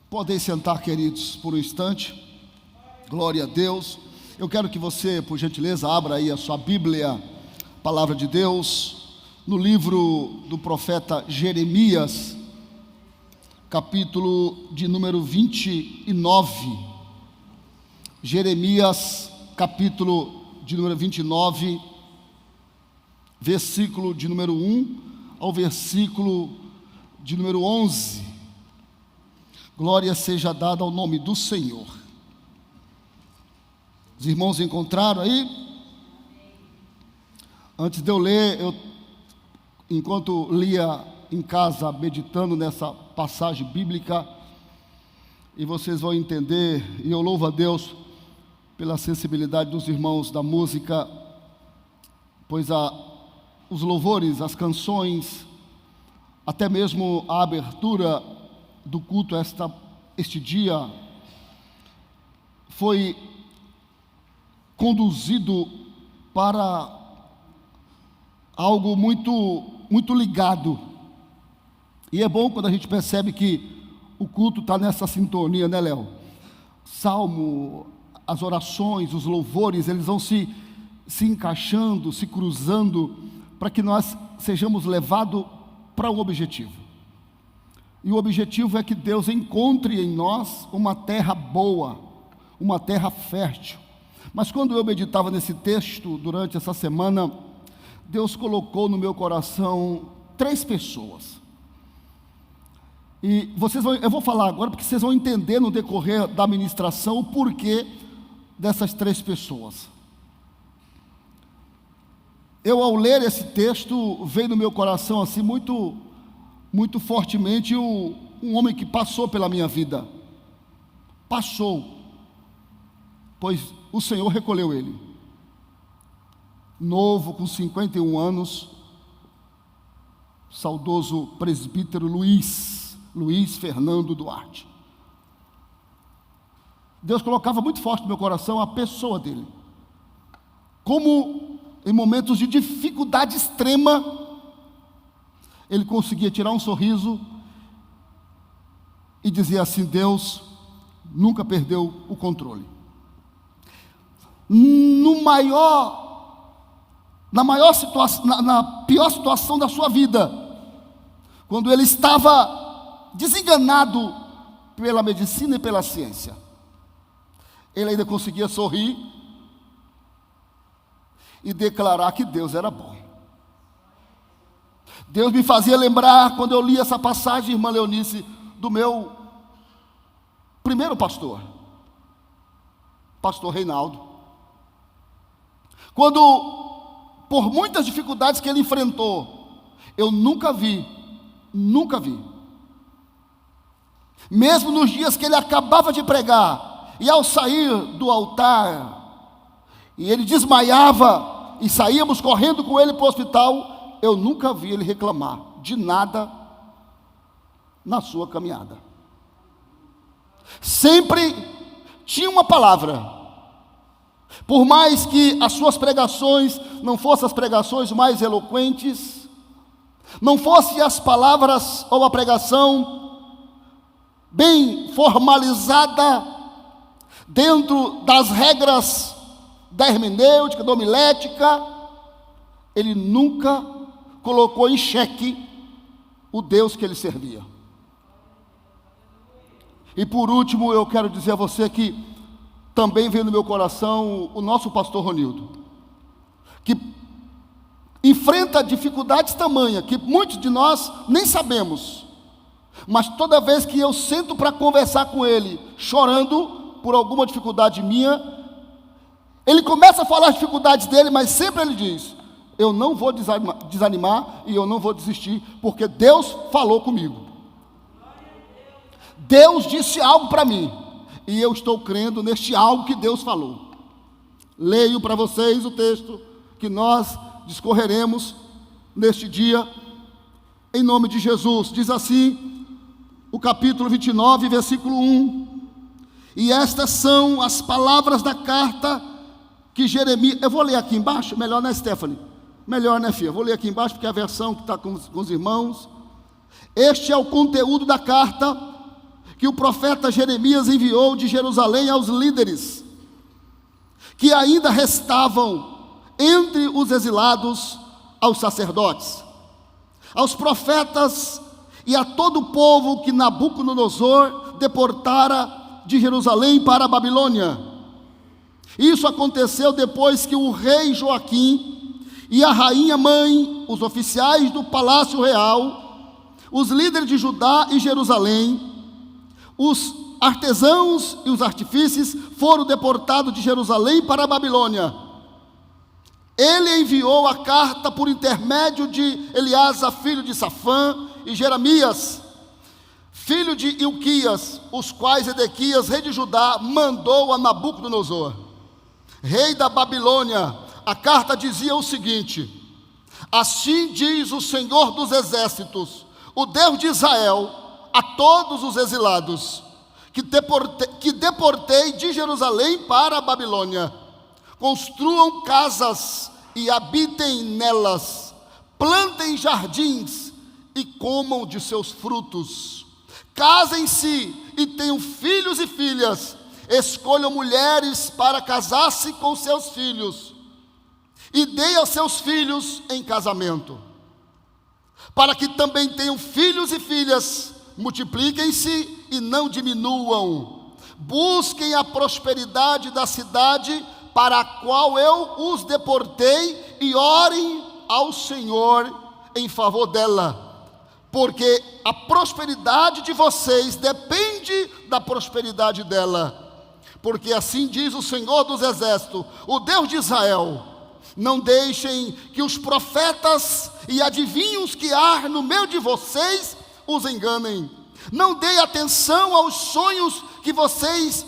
Podem sentar, queridos, por um instante. Glória a Deus. Eu quero que você, por gentileza, abra aí a sua Bíblia, Palavra de Deus, no livro do profeta Jeremias, capítulo de número 29. Jeremias, capítulo de número 29, versículo de número 1 ao versículo de número 11. Glória seja dada ao nome do Senhor. Os irmãos encontraram aí? Antes de eu ler, enquanto lia em casa, meditando nessa passagem bíblica, e vocês vão entender, e eu louvo a Deus pela sensibilidade dos irmãos da música, pois os louvores, as canções, até mesmo a abertura do culto este dia, foi conduzido para algo muito ligado. E é bom quando a gente percebe que o culto está nessa sintonia, né, Léo? Salmo, as orações, os louvores, eles vão se encaixando, se cruzando, para que nós sejamos levados para um objetivo. E o objetivo é que Deus encontre em nós uma terra boa, uma terra fértil. Mas quando eu meditava nesse texto durante essa semana, Deus colocou no meu coração 3 pessoas. E eu vou falar agora porque vocês vão entender no decorrer da ministração o porquê dessas 3 pessoas. Eu, ao ler esse texto, veio no meu coração assim muito fortemente um homem que passou pela minha vida. Passou, pois o Senhor recolheu ele. Novo, com 51 anos, saudoso presbítero Luiz Fernando Duarte. Deus colocava muito forte no meu coração a pessoa dele. Como em momentos de dificuldade extrema, ele conseguia tirar um sorriso e dizia assim: Deus nunca perdeu o controle. Na pior situação da sua vida, quando ele estava desenganado pela medicina e pela ciência, ele ainda conseguia sorrir e declarar que Deus era bom. Deus me fazia lembrar, quando eu li essa passagem, irmã Leonice, do meu primeiro pastor Reinaldo. Quando, por muitas dificuldades que ele enfrentou, eu nunca vi, mesmo nos dias que ele acabava de pregar, e ao sair do altar, e ele desmaiava, e saíamos correndo com ele para o hospital, eu nunca vi ele reclamar de nada na sua caminhada. Sempre tinha uma palavra. Por mais que as suas pregações não fossem as pregações mais eloquentes, não fossem as palavras ou a pregação bem formalizada dentro das regras da hermenêutica, da homilética, ele nunca colocou em xeque o Deus que ele servia. E por último, eu quero dizer a você que também veio no meu coração o nosso pastor Ronildo, que enfrenta dificuldades tamanha que muitos de nós nem sabemos, mas toda vez que eu sento para conversar com ele, chorando por alguma dificuldade minha, ele começa a falar as dificuldades dele, mas sempre ele diz: eu não vou desanimar e eu não vou desistir, porque Deus falou comigo. Deus disse algo para mim, e eu estou crendo neste algo que Deus falou. Leio para vocês o texto que nós discorreremos neste dia, em nome de Jesus. Diz assim, o capítulo 29, versículo 1. E estas são as palavras da carta que Jeremias... Eu vou ler aqui embaixo, melhor, né, Stephanie? Melhor, né, filha? Vou ler aqui embaixo, porque é a versão que está com os irmãos. Este é o conteúdo da carta que o profeta Jeremias enviou de Jerusalém aos líderes que ainda restavam entre os exilados, aos sacerdotes, aos profetas e a todo o povo que Nabucodonosor deportara de Jerusalém para a Babilônia. Isso aconteceu depois que o rei Joaquim e a rainha mãe, os oficiais do palácio real, os líderes de Judá e Jerusalém, os artesãos e os artífices foram deportados de Jerusalém para a Babilônia. Ele enviou a carta por intermédio de Eleazar, filho de Safã, e Jeremias, filho de Ilquias, os quais Edequias, rei de Judá, mandou a Nabucodonosor, rei da Babilônia. A carta dizia o seguinte: assim diz o Senhor dos exércitos, o Deus de Israel, a todos os exilados que deportei de Jerusalém para a Babilônia: construam casas e habitem nelas, plantem jardins e comam de seus frutos, casem-se e tenham filhos e filhas, escolham mulheres para casar-se com seus filhos, e deem aos seus filhos em casamento, para que também tenham filhos e filhas, multipliquem-se e não diminuam, busquem a prosperidade da cidade para a qual eu os deportei, e orem ao Senhor em favor dela, porque a prosperidade de vocês depende da prosperidade dela. Porque assim diz o Senhor dos exércitos, o Deus de Israel: não deixem que os profetas e adivinhos que há no meio de vocês os enganem. Não deem atenção aos sonhos que vocês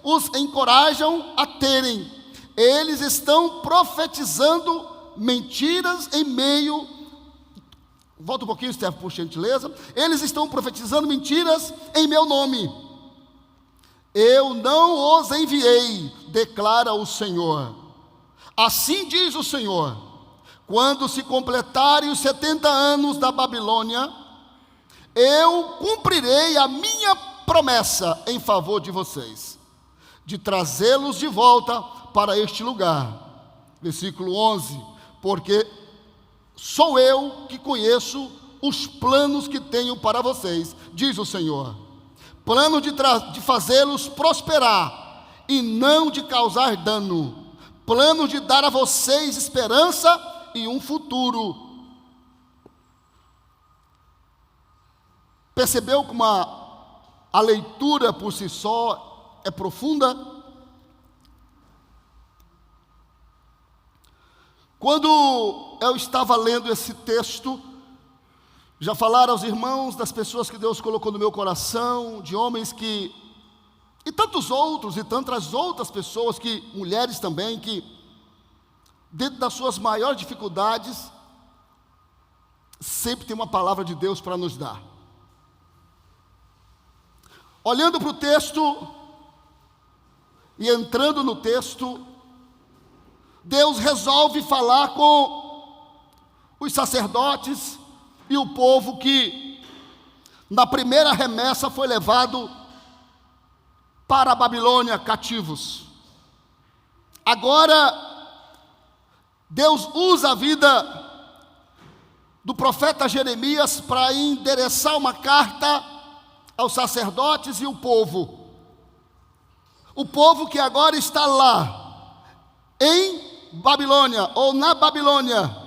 os encorajam a terem. Eles estão profetizando mentiras em meio... Volta um pouquinho, Steph, por gentileza. Eles estão profetizando mentiras em meu nome. Eu não os enviei, declara o Senhor. Assim diz o Senhor: quando se completarem os 70 anos da Babilônia, eu cumprirei a minha promessa em favor de vocês, de trazê-los de volta para este lugar. Versículo 11: porque sou eu que conheço os planos que tenho para vocês, diz o Senhor, plano de fazê-los prosperar e não de causar dano, plano de dar a vocês esperança e um futuro. Percebeu como a leitura por si só é profunda? Quando eu estava lendo esse texto, já falaram aos irmãos das pessoas que Deus colocou no meu coração, de homens que, e tantos outros, e tantas outras pessoas, mulheres também, que dentro das suas maiores dificuldades, sempre tem uma palavra de Deus para nos dar. Olhando para o texto e entrando no texto, Deus resolve falar com os sacerdotes e o povo que, na primeira remessa, foi levado para a Babilônia cativos. Agora, Deus usa a vida do profeta Jeremias para endereçar uma carta aos sacerdotes e o povo. O povo que agora está lá, em Babilônia, ou na Babilônia.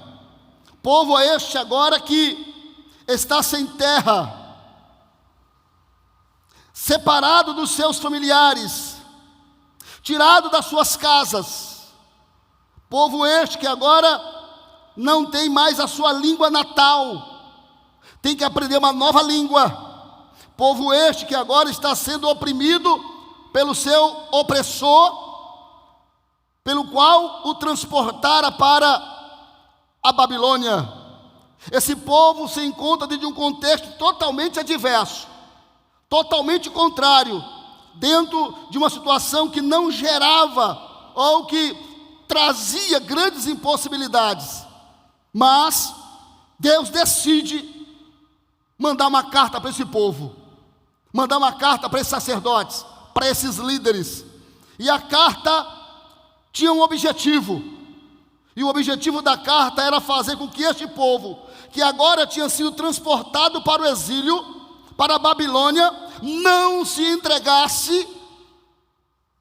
Povo este agora que está sem terra, separado dos seus familiares, tirado das suas casas. Povo este que agora não tem mais a sua língua natal, tem que aprender uma nova língua. Povo este que agora está sendo oprimido pelo seu opressor, pelo qual o transportara para a Babilônia. Esse povo se encontra dentro de um contexto totalmente adverso, totalmente contrário, dentro de uma situação que não gerava ou que trazia grandes impossibilidades. Mas Deus decide mandar uma carta para esse povo, mandar uma carta para esses sacerdotes, para esses líderes. E a carta tinha um objetivo, e o objetivo da carta era fazer com que este povo, que agora tinha sido transportado para o exílio, para a Babilônia, não se entregasse,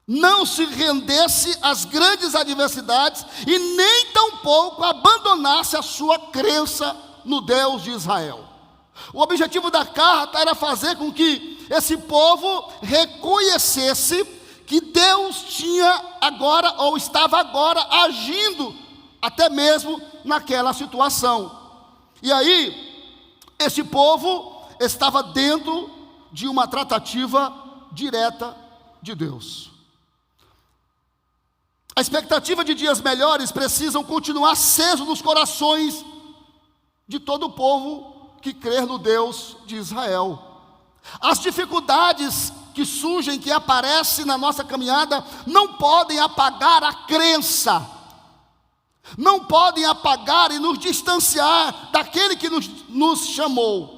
não se rendesse às grandes adversidades e nem tampouco abandonasse a sua crença no Deus de Israel. O objetivo da carta era fazer com que esse povo reconhecesse que Deus tinha agora, ou estava agora, agindo até mesmo naquela situação. E aí, esse povo estava dentro de uma tratativa direta de Deus. A expectativa de dias melhores precisam continuar aceso nos corações de todo o povo que crer no Deus de Israel. As dificuldades que surgem, que aparecem na nossa caminhada, não podem apagar a crença, não podem apagar e nos distanciar daquele que nos chamou.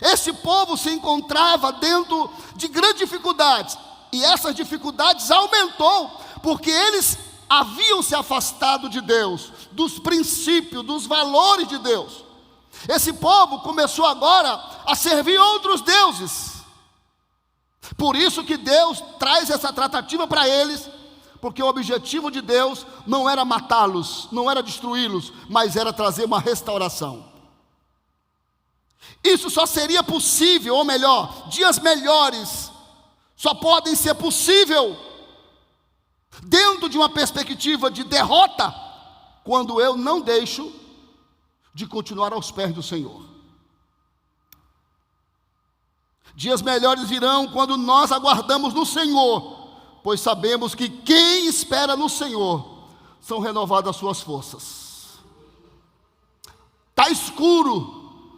Esse povo se encontrava dentro de grandes dificuldades, e essas dificuldades aumentou, porque eles haviam se afastado de Deus, dos princípios, dos valores de Deus. Esse povo começou agora a servir outros deuses. Por isso que Deus traz essa tratativa para eles, porque o objetivo de Deus não era matá-los, não era destruí-los, mas era trazer uma restauração. Isso só seria possível, ou melhor, dias melhores só podem ser possível dentro de uma perspectiva de derrota, quando eu não deixo de continuar aos pés do Senhor. Dias melhores virão quando nós aguardamos no Senhor, pois sabemos que quem espera no Senhor são renovadas as suas forças. Está escuro,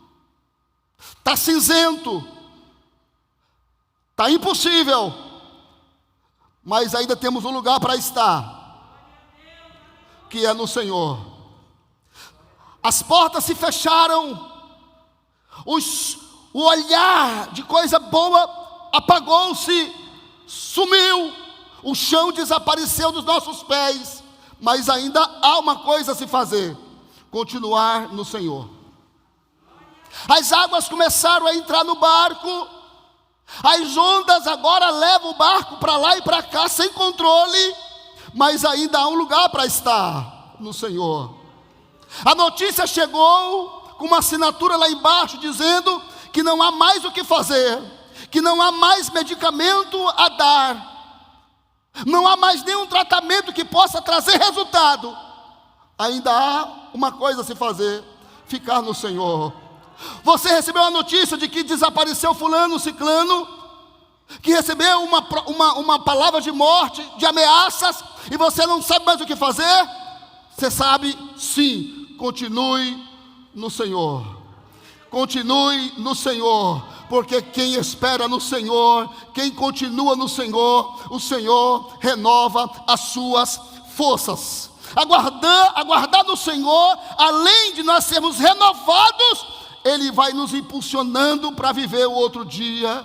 está cinzento, está impossível, mas ainda temos um lugar para estar, que é no Senhor. As portas se fecharam, o olhar de coisa boa apagou-se, sumiu, o chão desapareceu dos nossos pés, mas ainda há uma coisa a se fazer: continuar no Senhor. As águas começaram a entrar no barco, as ondas agora levam o barco para lá e para cá sem controle, mas ainda há um lugar para estar no Senhor. A notícia chegou com uma assinatura lá embaixo dizendo que não há mais o que fazer, que não há mais medicamento a dar, não há mais nenhum tratamento que possa trazer resultado. Ainda há uma coisa a se fazer: ficar no Senhor. Você recebeu a notícia de que desapareceu fulano, ciclano, que recebeu uma palavra de morte, de ameaças, e você não sabe mais o que fazer? Você sabe, sim, continue no Senhor. Continue no Senhor, porque quem espera no Senhor, quem continua no Senhor, o Senhor renova as suas forças. Aguardar no Senhor, além de nós sermos renovados, Ele vai nos impulsionando para viver o outro dia,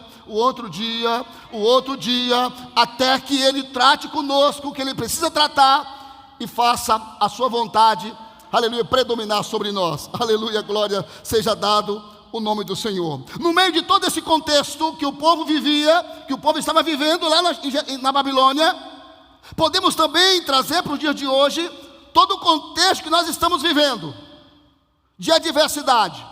até que Ele trate conosco o que Ele precisa tratar e faça a sua vontade, aleluia, predominar sobre nós. Aleluia, glória seja dado o nome do Senhor. No meio de todo esse contexto que o povo vivia, que o povo estava vivendo lá na Babilônia, podemos também trazer para o dia de hoje todo o contexto que nós estamos vivendo, de adversidade.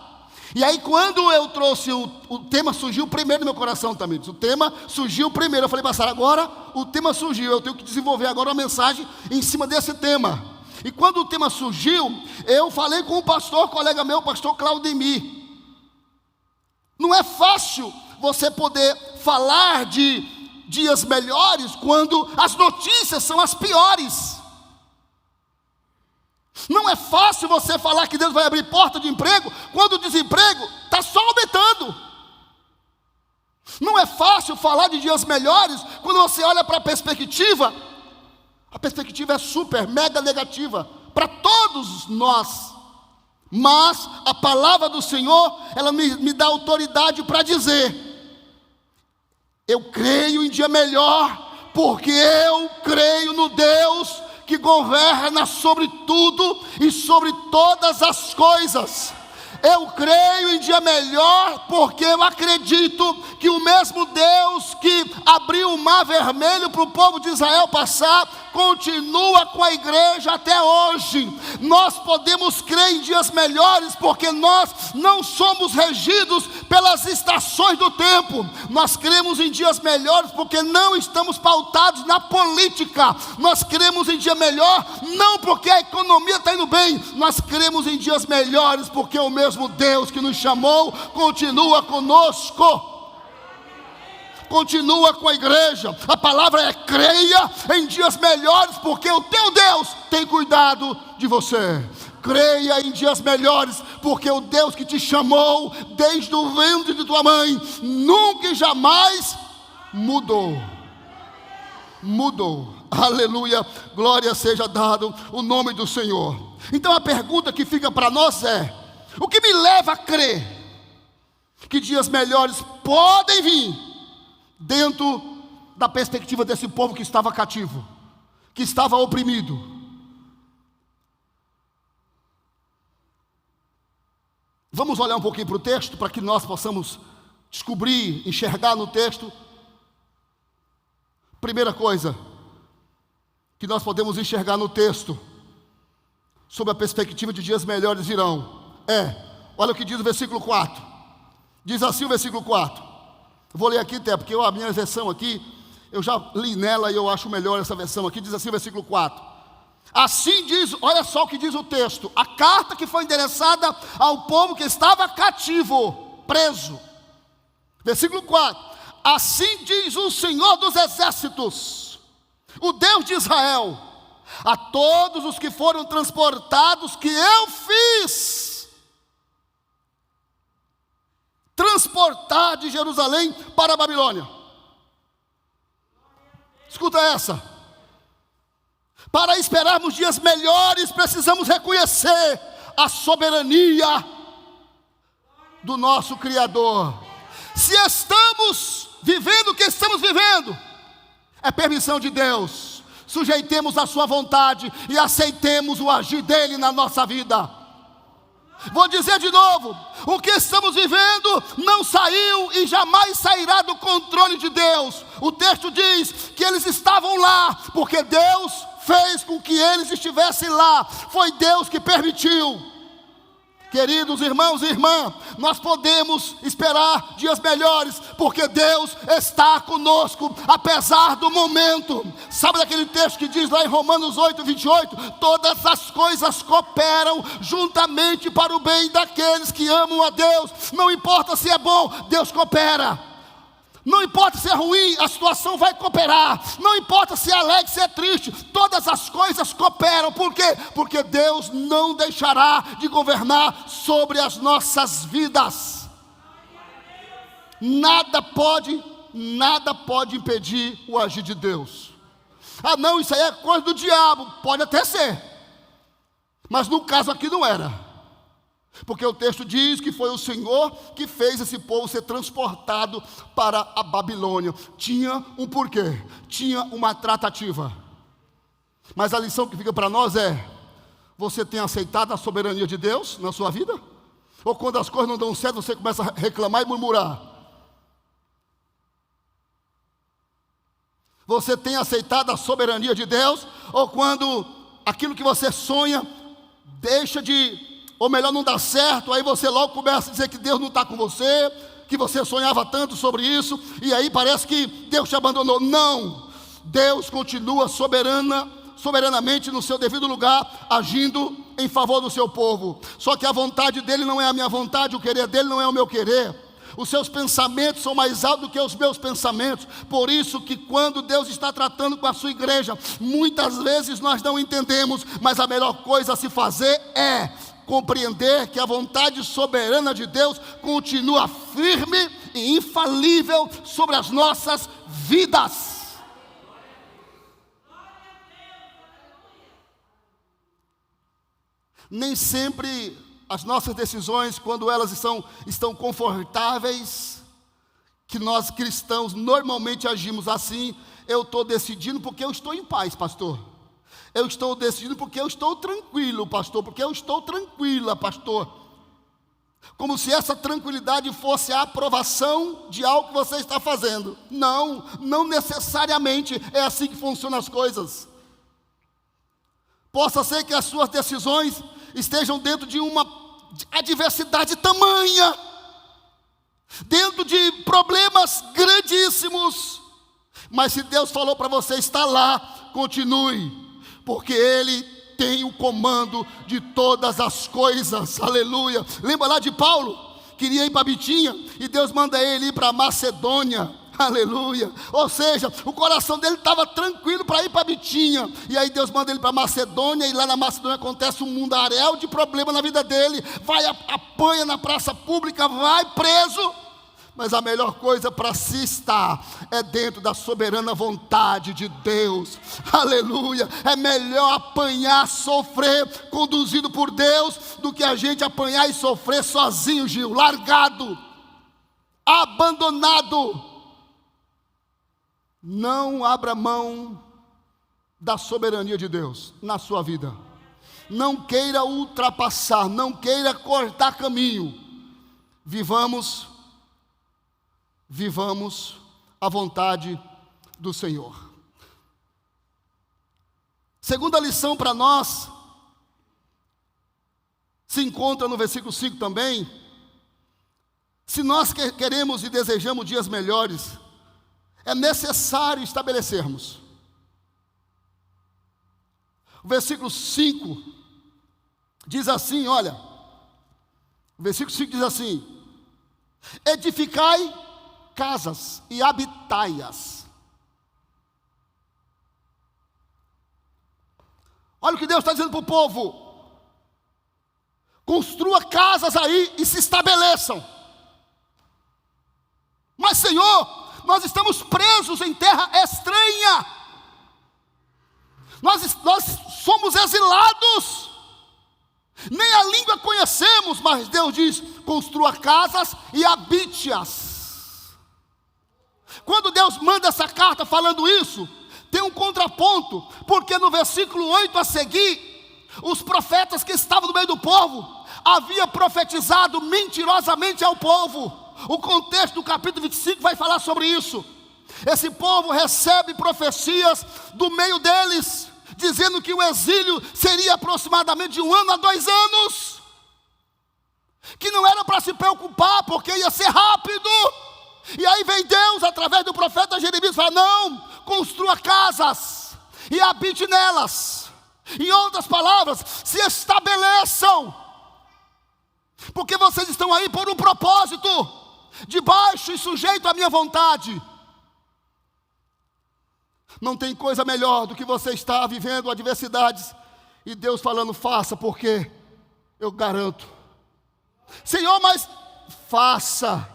E aí, quando eu trouxe o tema, surgiu primeiro no meu coração também. O tema surgiu primeiro. Eu falei, pastor, agora o tema surgiu, eu tenho que desenvolver agora uma mensagem em cima desse tema. E quando o tema surgiu, eu falei com um pastor, colega meu, o pastor Claudemir. Não é fácil você poder falar de dias melhores quando as notícias são as piores. Não é fácil você falar que Deus vai abrir porta de emprego quando o desemprego está só aumentando. Não é fácil falar de dias melhores quando você olha para a perspectiva é super, mega negativa para todos nós. Mas a palavra do Senhor, ela me dá autoridade para dizer: eu creio em dia melhor, porque eu creio no Deus que governa sobre tudo e sobre todas as coisas. Eu creio em dia melhor, porque eu acredito que o mesmo Deus que abriu o mar vermelho para o povo de Israel passar, continua com a igreja até hoje. Nós podemos crer em dias melhores, porque nós não somos regidos pelas estações do tempo. Nós cremos em dias melhores, porque não estamos pautados na política. Nós cremos em dia melhor, não porque a economia está indo bem. Nós cremos em dias melhores, porque o mesmo Deus que nos chamou continua conosco, continua com a igreja. A palavra é: creia em dias melhores, porque o teu Deus tem cuidado de você. Creia em dias melhores, porque o Deus que te chamou desde o ventre de tua mãe nunca e jamais mudou. Aleluia, glória seja dado o nome do Senhor. Então a pergunta que fica para nós é: o que me leva a crer que dias melhores podem vir dentro da perspectiva desse povo que estava cativo, que estava oprimido? Vamos olhar um pouquinho para o texto, para que nós possamos descobrir, enxergar no texto. Primeira coisa que nós podemos enxergar no texto, sob a perspectiva de dias melhores virão, olha o que diz o versículo 4. Diz assim o versículo 4. Vou ler aqui até, porque a minha versão aqui, eu já li nela e eu acho melhor essa versão aqui. Diz assim o versículo 4. Assim diz, olha só o que diz o texto, a carta que foi endereçada ao povo que estava cativo, preso. Versículo 4. Assim diz o Senhor dos exércitos, o Deus de Israel, a todos os que foram transportados, que eu fiz transportar de Jerusalém para a Babilônia. Escuta essa. Para esperarmos dias melhores, precisamos reconhecer a soberania do nosso Criador. Se estamos vivendo o que estamos vivendo, é permissão de Deus. Sujeitemos a sua vontade e aceitemos o agir dele na nossa vida. Vou dizer de novo: o que estamos vivendo não saiu e jamais sairá do controle de Deus. O texto diz que eles estavam lá porque Deus fez com que eles estivessem lá. Foi Deus que permitiu. Queridos irmãos e irmãs, nós podemos esperar dias melhores, porque Deus está conosco, apesar do momento. Sabe daquele texto que diz lá em Romanos 8:28, todas as coisas cooperam juntamente para o bem daqueles que amam a Deus. Não importa se é bom, Deus coopera. Não importa se é ruim, a situação vai cooperar. Não importa se é alegre, se é triste, todas as coisas cooperam. Por quê? Porque Deus não deixará de governar sobre as nossas vidas. Nada pode impedir o agir de Deus. Ah não, isso aí é coisa do diabo. Pode até ser, mas no caso aqui não era. Porque o texto diz que foi o Senhor que fez esse povo ser transportado para a Babilônia. Tinha um porquê, tinha uma tratativa. Mas a lição que fica para nós é: você tem aceitado a soberania de Deus na sua vida? Ou quando as coisas não dão certo, você começa a reclamar e murmurar? Você tem aceitado a soberania de Deus? Ou quando aquilo que você sonha deixa de, ou melhor, não dá certo, aí você logo começa a dizer que Deus não está com você, que você sonhava tanto sobre isso, e aí parece que Deus te abandonou. Não, Deus continua soberanamente no seu devido lugar, agindo em favor do seu povo. Só que a vontade dele não é a minha vontade, o querer dele não é o meu querer. Os seus pensamentos são mais altos do que os meus pensamentos. Por isso que quando Deus está tratando com a sua igreja, muitas vezes nós não entendemos, mas a melhor coisa a se fazer é compreender que a vontade soberana de Deus continua firme e infalível sobre as nossas vidas. Nem sempre as nossas decisões, quando elas estão confortáveis, que nós cristãos normalmente agimos assim, eu estou decidindo porque eu estou em paz, pastor. Eu estou decidindo porque eu estou tranquilo, pastor, porque eu estou tranquila, pastor. Como se essa tranquilidade fosse a aprovação de algo que você está fazendo. Não, não necessariamente é assim que funcionam as coisas. Possa ser que as suas decisões estejam dentro de uma adversidade tamanha, dentro de problemas grandíssimos, mas se Deus falou para você estar lá, continue, porque Ele tem o comando de todas as coisas, aleluia. Lembra lá de Paulo, queria ir para Bitínia, e Deus manda ele ir para Macedônia, aleluia. Ou seja, o coração dele estava tranquilo para ir para Bitínia, e aí Deus manda ele para Macedônia, e lá na Macedônia acontece um mundaréu de problema na vida dele, vai, apanha na praça pública, vai preso. Mas a melhor coisa para se estar é dentro da soberana vontade de Deus, aleluia. É melhor apanhar, sofrer, conduzido por Deus, do que a gente apanhar e sofrer sozinho, Gil, largado, abandonado. Não abra mão da soberania de Deus na sua vida. Não queira ultrapassar, não queira cortar caminho. Vivamos a vontade do Senhor. Segunda lição para nós se encontra no versículo 5 também. Se nós queremos e desejamos dias melhores, é necessário estabelecermos. O versículo 5 diz assim, olha, o versículo 5 diz assim: edificai casas e habitai-as. Olha o que Deus está dizendo para o povo: construa casas aí e se estabeleçam. Mas Senhor, nós estamos presos em terra estranha, nós somos exilados, nem a língua conhecemos. Mas Deus diz: construa casas e habite-as. Quando Deus manda essa carta falando isso, tem um contraponto, porque no versículo 8 a seguir, os profetas que estavam no meio do povo haviam profetizado mentirosamente ao povo. O contexto do capítulo 25 vai falar sobre isso. Esse povo recebe profecias do meio deles, dizendo que o exílio seria aproximadamente de 1 ano a 2 anos, que não era para se preocupar, porque ia ser rápido. E aí vem Deus, através do profeta Jeremias, fala: não, construa casas e habite nelas. Em outras palavras, se estabeleçam, porque vocês estão aí por um propósito, debaixo e sujeito à minha vontade. Não tem coisa melhor do que você estar vivendo adversidades e Deus falando: faça, porque eu garanto. Senhor, mas faça,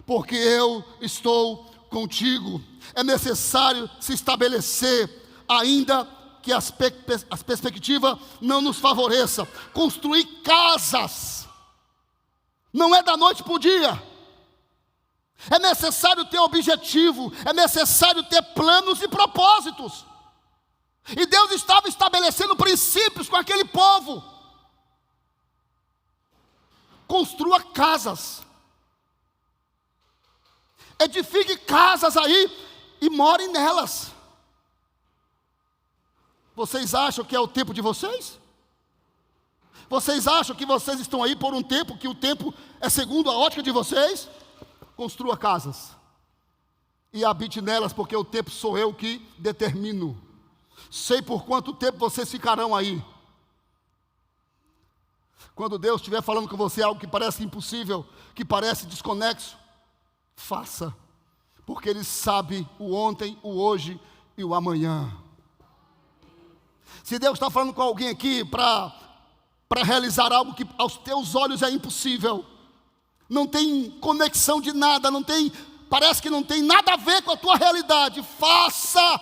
porque eu estou contigo. É necessário se estabelecer, ainda que as perspectivas não nos favoreçam. Construir casas não é da noite para o dia. É necessário ter objetivo, é necessário ter planos e propósitos. E Deus estava estabelecendo princípios com aquele povo. Construa casas, edifique casas aí e more nelas. Vocês acham que é o tempo de vocês? Vocês acham que vocês estão aí por um tempo, que o tempo é segundo a ótica de vocês? Construa casas e habite nelas, porque o tempo sou eu que determino. Sei por quanto tempo vocês ficarão aí. Quando Deus estiver falando com você algo que parece impossível, que parece desconexo, faça, porque Ele sabe o ontem, o hoje e o amanhã. Se Deus está falando com alguém aqui para realizar algo que aos teus olhos é impossível, não tem conexão de nada, parece que não tem nada a ver com a tua realidade, faça,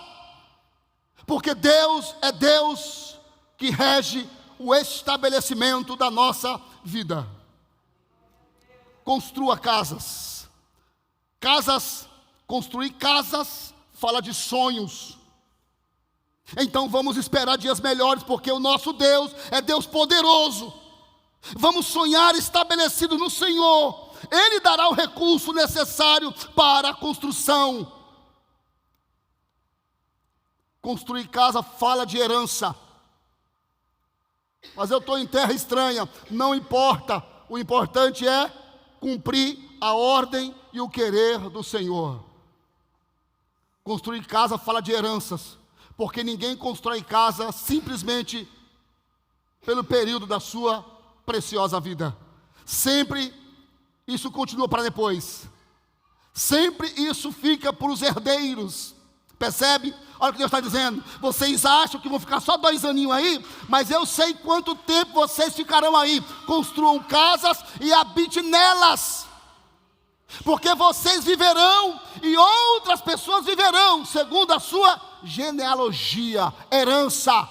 porque Deus é Deus que rege o estabelecimento da nossa vida. Construa casas. Construir casas fala de sonhos. Então vamos esperar dias melhores, porque o nosso Deus é Deus poderoso. Vamos sonhar estabelecido no Senhor. Ele dará o recurso necessário para a construção. Construir casa fala de herança. Mas eu estou em terra estranha, não importa. O importante é cumprir a ordem e o querer do Senhor. Construir casa fala de heranças, porque ninguém constrói casa simplesmente pelo período da sua preciosa vida. Sempre isso continua para depois. Sempre isso fica para os herdeiros. Percebe? Olha o que Deus está dizendo. Vocês acham que vão ficar só 2 aninhos aí, mas eu sei quanto tempo vocês ficarão aí. Construam casas e habite nelas, porque vocês viverão e outras pessoas viverão segundo a sua genealogia, herança.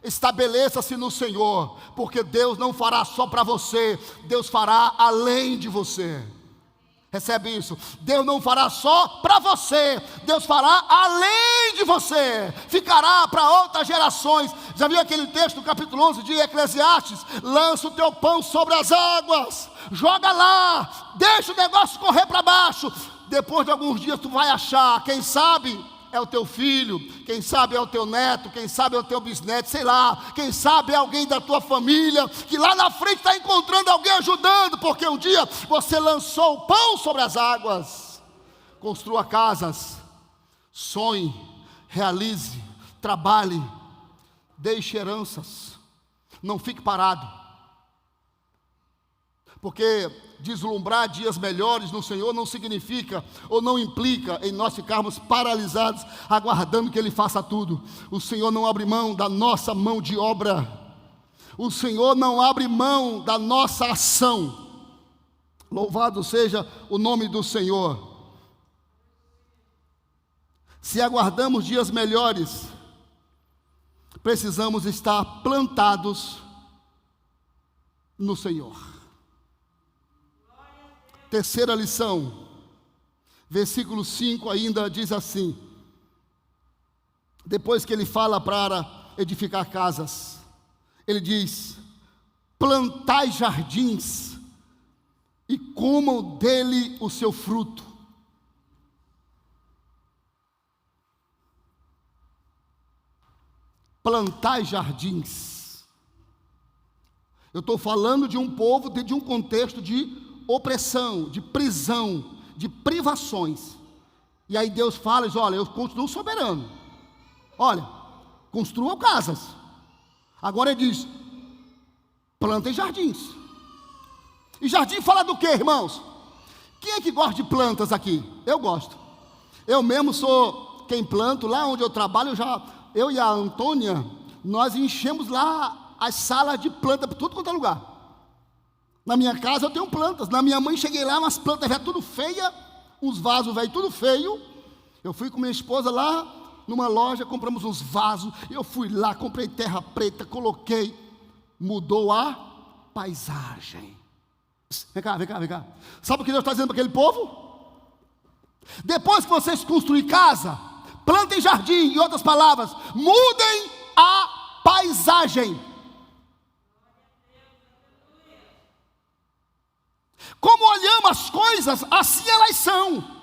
Estabeleça-se no Senhor, porque Deus não fará só para você, Deus fará além de você. Recebe isso? Deus não fará só para você, Deus fará além de você. Ficará para outras gerações. Já viu aquele texto do capítulo 11 de Eclesiastes? Lança o teu pão sobre as águas, joga lá, deixa o negócio correr para baixo. Depois de alguns dias tu vai achar, quem sabe é o teu filho, quem sabe é o teu neto, quem sabe é o teu bisneto, sei lá, quem sabe é alguém da tua família, que lá na frente está encontrando alguém ajudando, porque um dia você lançou o pão sobre as águas. Construa casas, sonhe, realize, trabalhe, deixe heranças, não fique parado, porque deslumbrar dias melhores no Senhor não significa ou não implica em nós ficarmos paralisados aguardando que Ele faça tudo. O Senhor não abre mão da nossa mão de obra. O Senhor não abre mão da nossa ação. Louvado seja o nome do Senhor. Se aguardamos dias melhores, precisamos estar plantados no Senhor. Terceira lição, versículo 5 ainda diz assim, depois que ele fala para edificar casas, ele diz: plantai jardins e comam dele o seu fruto. Plantai jardins. Eu estou falando de um povo, de um contexto de opressão, de prisão, de privações. E aí Deus fala, diz: olha, eu continuo soberano. Olha, construam casas. Agora ele diz: plantem jardins. E jardim fala do quê, irmãos? Quem é que gosta de plantas aqui? Eu gosto. Eu mesmo sou quem planto. Lá onde eu trabalho, eu e a Antônia, nós enchemos lá as salas de planta por tudo quanto é lugar. Na minha casa eu tenho plantas. Na minha mãe cheguei lá, umas plantas velhas tudo feia, uns vasos velhos tudo feio. Eu fui com minha esposa lá numa loja, compramos uns vasos. Eu fui lá, comprei terra preta, coloquei. Mudou a paisagem. Vem cá, vem cá, vem cá. Sabe o que Deus está dizendo para aquele povo? Depois que vocês construírem casa, plantem jardim, em outras palavras, mudem a paisagem. Como olhamos as coisas, assim elas são.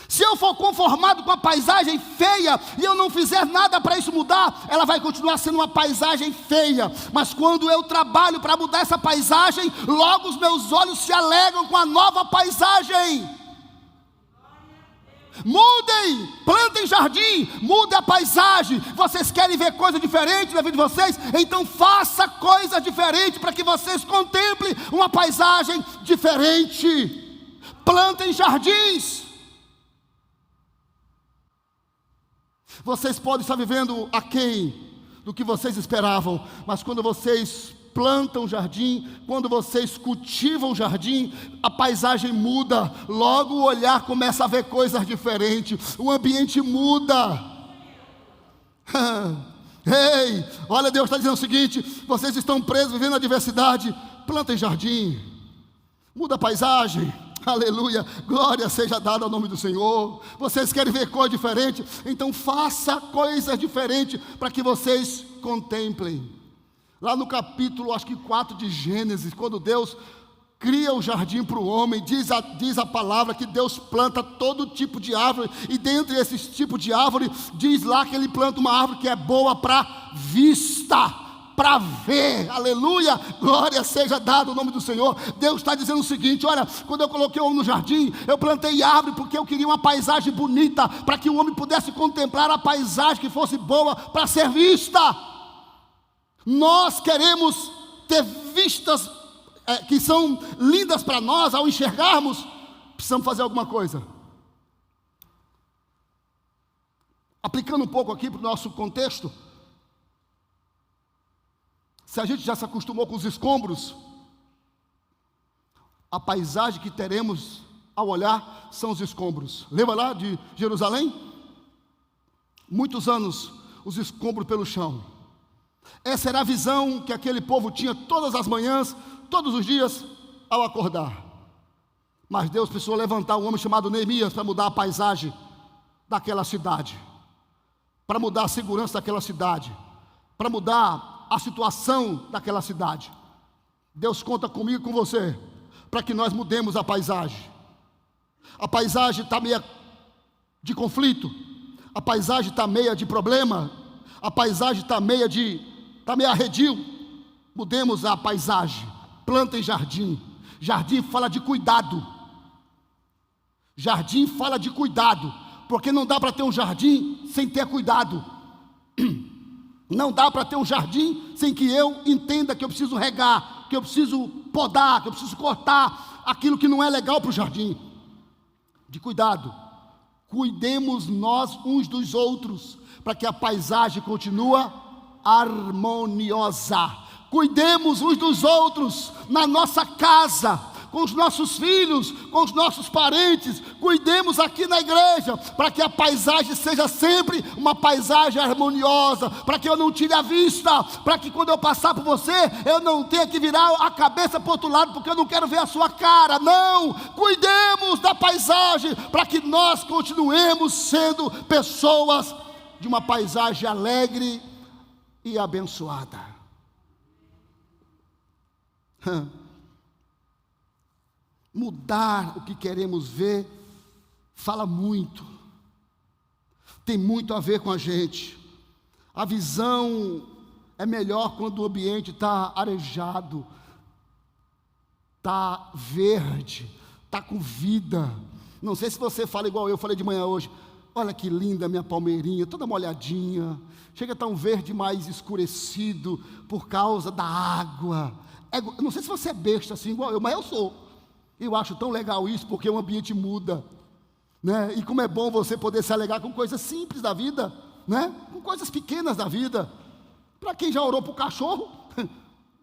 Se eu for conformado com a paisagem feia e eu não fizer nada para isso mudar, ela vai continuar sendo uma paisagem feia. Mas quando eu trabalho para mudar essa paisagem, logo os meus olhos se alegram com a nova paisagem. Mudem, plantem jardim, mudem a paisagem. Vocês querem ver coisa diferente na vida de vocês? Então faça coisa diferente para que vocês contemplem uma paisagem diferente. Plantem jardins. Vocês podem estar vivendo aquém do que vocês esperavam, mas quando vocês plantam jardim, quando vocês cultivam jardim, a paisagem muda, logo o olhar começa a ver coisas diferentes, o ambiente muda. Ei, olha, Deus está dizendo o seguinte: vocês estão presos, vivendo a adversidade, plantem jardim, muda a paisagem. Aleluia, glória seja dada ao nome do Senhor. Vocês querem ver coisa diferente? Então faça coisas diferentes para que vocês contemplem. Lá no capítulo, acho que 4 de Gênesis, quando Deus cria o jardim para o homem, diz a palavra que Deus planta todo tipo de árvore, e dentre esses tipos de árvore, diz lá que Ele planta uma árvore que é boa para vista, para ver. Aleluia, glória seja dado o nome do Senhor. Deus está dizendo o seguinte: olha, quando eu coloquei o homem no jardim, eu plantei árvore porque eu queria uma paisagem bonita, para que o homem pudesse contemplar a paisagem que fosse boa para ser vista. Nós queremos ter vistas que são lindas para nós. Ao enxergarmos, precisamos fazer alguma coisa. Aplicando um pouco aqui para o nosso contexto, se a gente já se acostumou com os escombros, a paisagem que teremos ao olhar são os escombros. Lembra lá de Jerusalém? Muitos anos, os escombros pelo chão. Essa era a visão que aquele povo tinha todas as manhãs, todos os dias, ao acordar. Mas Deus precisou levantar um homem chamado Neemias para mudar a paisagem daquela cidade, para mudar a segurança daquela cidade, para mudar a situação daquela cidade. Deus conta comigo e com você, para que nós mudemos a paisagem. A paisagem está meia de conflito, a paisagem está meia de problema, a paisagem está meia arredio. Mudemos a paisagem. Plantem jardim. Jardim fala de cuidado. Jardim fala de cuidado, porque não dá para ter um jardim sem ter cuidado. Não dá para ter um jardim sem que eu entenda que eu preciso regar, que eu preciso podar, que eu preciso cortar aquilo que não é legal para o jardim. De cuidado. Cuidemos nós uns dos outros, para que a paisagem continue harmoniosa. Cuidemos uns dos outros na nossa casa, com os nossos filhos, com os nossos parentes. Cuidemos aqui na igreja, para que a paisagem seja sempre uma paisagem harmoniosa, para que eu não tire a vista, para que quando eu passar por você, eu não tenha que virar a cabeça para o outro lado, porque eu não quero ver a sua cara. Não, cuidemos da paisagem, para que nós continuemos sendo pessoas de uma paisagem alegre e abençoada. Mudar o que queremos ver fala muito, tem muito a ver com a gente. A visão é melhor quando o ambiente está arejado, está verde, está com vida. Não sei se você fala igual eu falei de manhã hoje. Olha que linda a minha palmeirinha, toda molhadinha. Chega a estar um verde mais escurecido por causa da água. Não sei se você é besta assim igual eu, mas eu sou. Eu acho tão legal isso, porque o ambiente muda, né? E como é bom você poder se alegrar com coisas simples da vida, né? Com coisas pequenas da vida. Para quem já orou para o cachorro,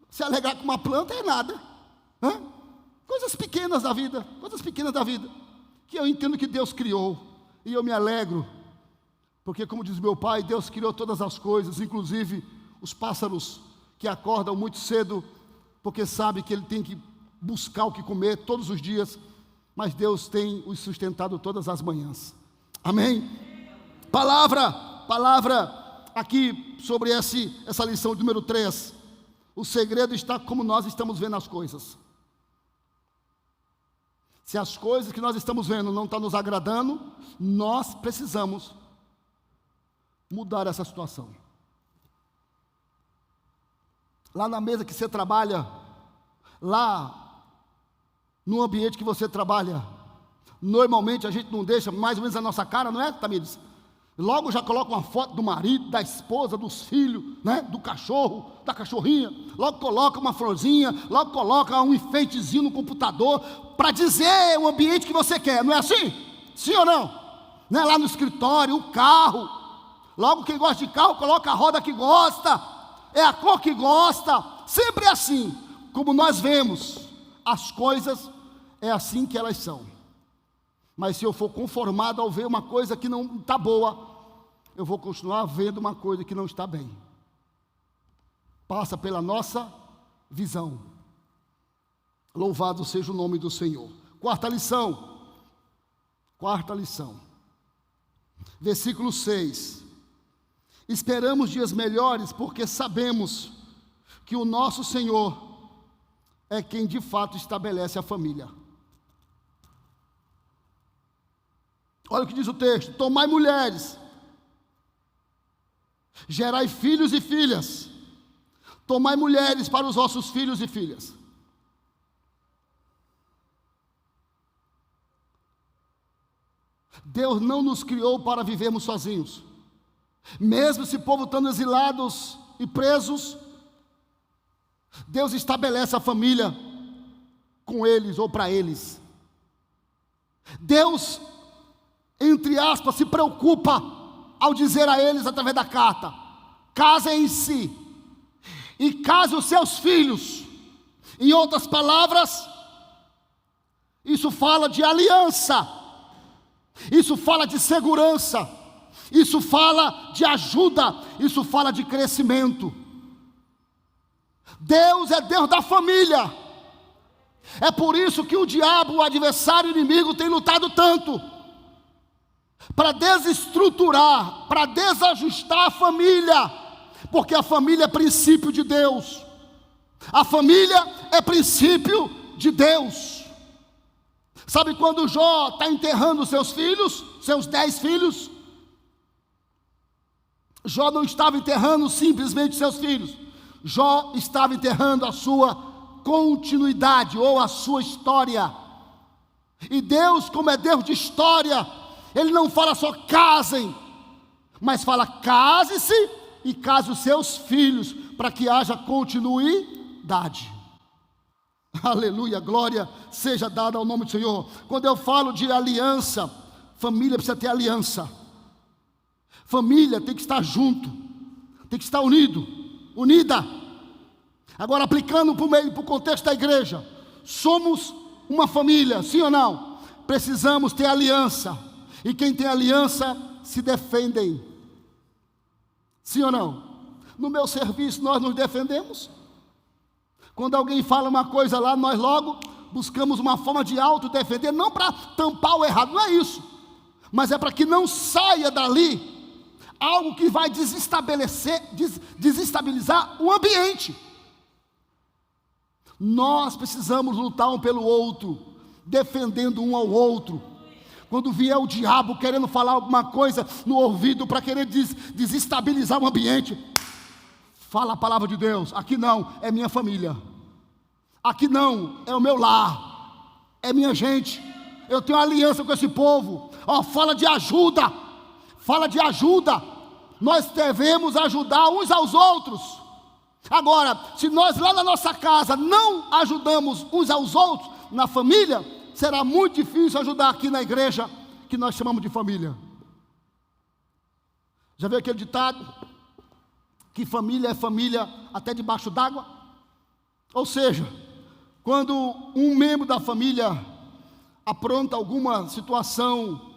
se alegrar com uma planta é nada, né? Coisas pequenas da vida, que eu entendo que Deus criou, e eu me alegro, porque como diz meu pai, Deus criou todas as coisas, inclusive os pássaros que acordam muito cedo, porque sabe que ele tem que buscar o que comer todos os dias, mas Deus tem os sustentado todas as manhãs. Amém? Palavra aqui sobre essa lição número 3. O segredo está como nós estamos vendo as coisas. Se as coisas que nós estamos vendo não estão nos agradando, nós precisamos mudar essa situação. Lá na mesa que você trabalha, lá no ambiente que você trabalha, normalmente a gente não deixa mais ou menos a nossa cara, não é, Tamires? Logo já coloca uma foto do marido, da esposa, dos filhos, né? Do cachorro, da cachorrinha. Logo coloca uma florzinha, logo coloca um enfeitezinho no computador, para dizer o ambiente que você quer, não é assim? Sim ou não? Né? Lá no escritório, o carro. Logo quem gosta de carro, coloca a roda que gosta, é a cor que gosta. Sempre é assim. Como nós vemos as coisas, é assim que elas são. Mas se eu for conformado ao ver uma coisa que não está boa, eu vou continuar vendo uma coisa que não está bem. passa pela nossa visão. Louvado seja o nome do Senhor. Quarta lição. Versículo 6. Esperamos dias melhores porque sabemos que o nosso Senhor é quem de fato estabelece a família. Olha o que diz o texto: tomai mulheres, gerai filhos e filhas, tomai mulheres para os vossos filhos e filhas. Deus não nos criou para vivermos sozinhos. Mesmo esse povo estando exilados e presos, Deus estabelece a família com eles ou para eles. Deus, entre aspas, se preocupa ao dizer a eles através da carta: casem-se e case os seus filhos. Em outras palavras, isso fala de aliança, isso fala de segurança, isso fala de ajuda, isso fala de crescimento. Deus é Deus da família. É por isso que o diabo, o adversário, o inimigo, tem lutado tanto para desestruturar, para desajustar a família, porque a família é princípio de Deus. A família é princípio de Deus. Sabe quando Jó está enterrando seus filhos, seus 10 filhos? Jó não estava enterrando simplesmente seus filhos. Jó estava enterrando a sua continuidade ou a sua história. E Deus, como é Deus de história, Ele não fala só casem, mas fala case-se e case os seus filhos, para que haja continuidade. Aleluia, glória seja dada ao nome do Senhor. Quando eu falo de aliança, família precisa ter aliança. Família tem que estar junto, tem que estar unida. Agora, aplicando para o contexto da igreja, somos uma família, sim ou não? Precisamos ter aliança, e quem tem aliança se defendem, sim ou não? No meu serviço nós nos defendemos. Quando alguém fala uma coisa lá, nós logo buscamos uma forma de autodefender, não para tampar o errado, não é isso, mas é para que não saia dali algo que vai desestabilizar o ambiente. Nós precisamos lutar um pelo outro, defendendo um ao outro. Quando vier o diabo querendo falar alguma coisa no ouvido para querer desestabilizar o ambiente, fala a palavra de Deus. Aqui não, é minha família. Aqui não, é o meu lar. É minha gente. Eu tenho aliança com esse povo. Fala de ajuda. Fala de ajuda. Nós devemos ajudar uns aos outros. Agora, se nós lá na nossa casa não ajudamos uns aos outros, na família, será muito difícil ajudar aqui na igreja, que nós chamamos de família. Já viu aquele ditado? Que família é família até debaixo d'água? Ou seja, quando um membro da família apronta alguma situação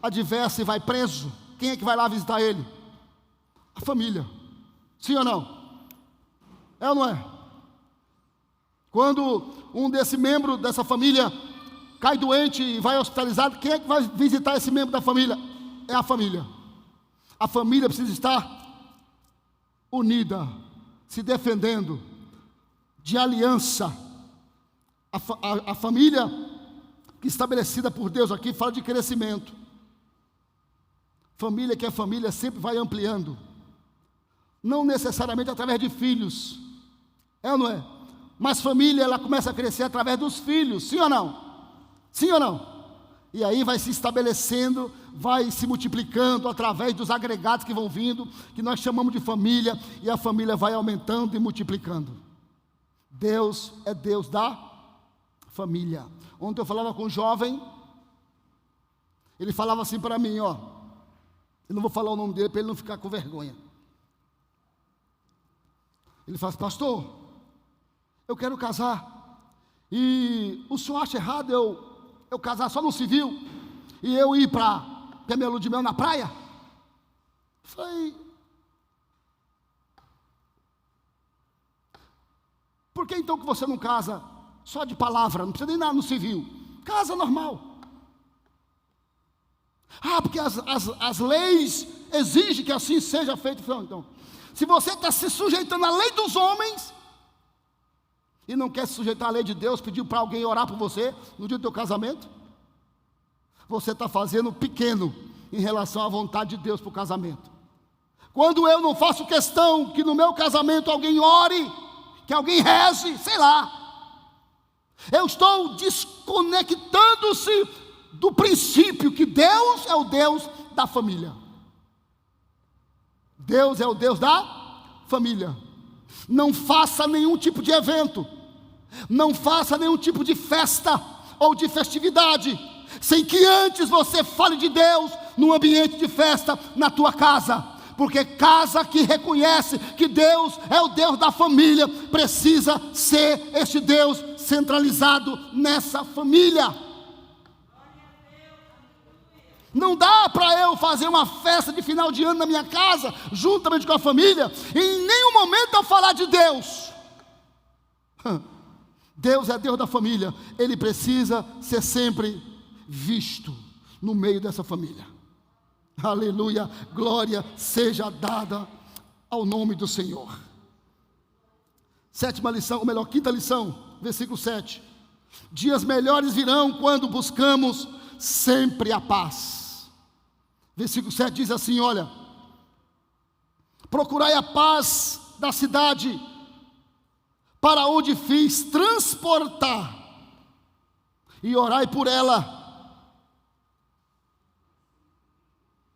adversa e vai preso, quem é que vai lá visitar ele? A família. Sim ou não? É ou não é? Quando um desse membro dessa família cai doente e vai hospitalizado, quem é que vai visitar esse membro da família? É a família. A família precisa estar unida, se defendendo, de aliança. A família estabelecida por Deus aqui fala de crescimento. Família que é família sempre vai ampliando, não necessariamente através de filhos, é ou não é? Mas família, ela começa a crescer através dos filhos, sim ou não? Sim ou não? E aí vai se estabelecendo, vai se multiplicando através dos agregados que vão vindo, que nós chamamos de família, e a família vai aumentando e multiplicando. Deus é Deus da família. Ontem eu falava com um jovem, ele falava assim para mim, eu não vou falar o nome dele para ele não ficar com vergonha. Ele fala assim: pastor, eu quero casar, e o senhor acha errado eu casar só no civil, e eu ir para ter minha lua de mel na praia? Eu falei: Por que então que você não casa só de palavra, não precisa nem nada no civil? Casa normal. Porque as leis exigem que assim seja feito. Então, se você está se sujeitando à lei dos homens e não quer se sujeitar à lei de Deus, pediu para alguém orar por você no dia do teu casamento, você está fazendo pequeno em relação à vontade de Deus para o casamento. Quando eu não faço questão que no meu casamento alguém ore, que alguém reze, sei lá, eu estou desconectando-se do princípio que Deus é o Deus da família. Deus é o Deus da família. Não faça nenhum tipo de evento, não faça nenhum tipo de festa ou de festividade, sem que antes você fale de Deus no ambiente de festa na tua casa. Porque casa que reconhece que Deus é o Deus da família, precisa ser este Deus centralizado nessa família. Não dá para eu fazer uma festa de final de ano na minha casa, juntamente com a família, e em nenhum momento eu falar de Deus. Deus é Deus da família, Ele precisa ser sempre visto no meio dessa família. Aleluia, glória seja dada ao nome do Senhor. Sétima lição, ou melhor, quinta lição, versículo 7. Dias melhores virão quando buscamos sempre a paz. Versículo 7 diz assim, olha: procurai a paz da cidade, para onde fiz transportar, e orai por ela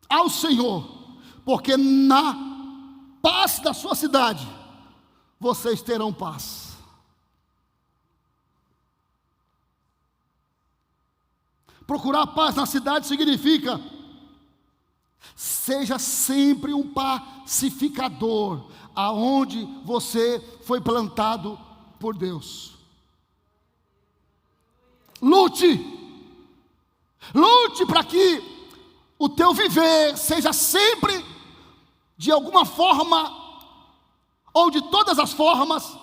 ao Senhor, porque na paz da sua cidade vocês terão paz. Procurar paz na cidade significa: seja sempre um pacificador aonde você foi plantado por Deus. Lute para que o teu viver seja sempre, de alguma forma, ou de todas as formas,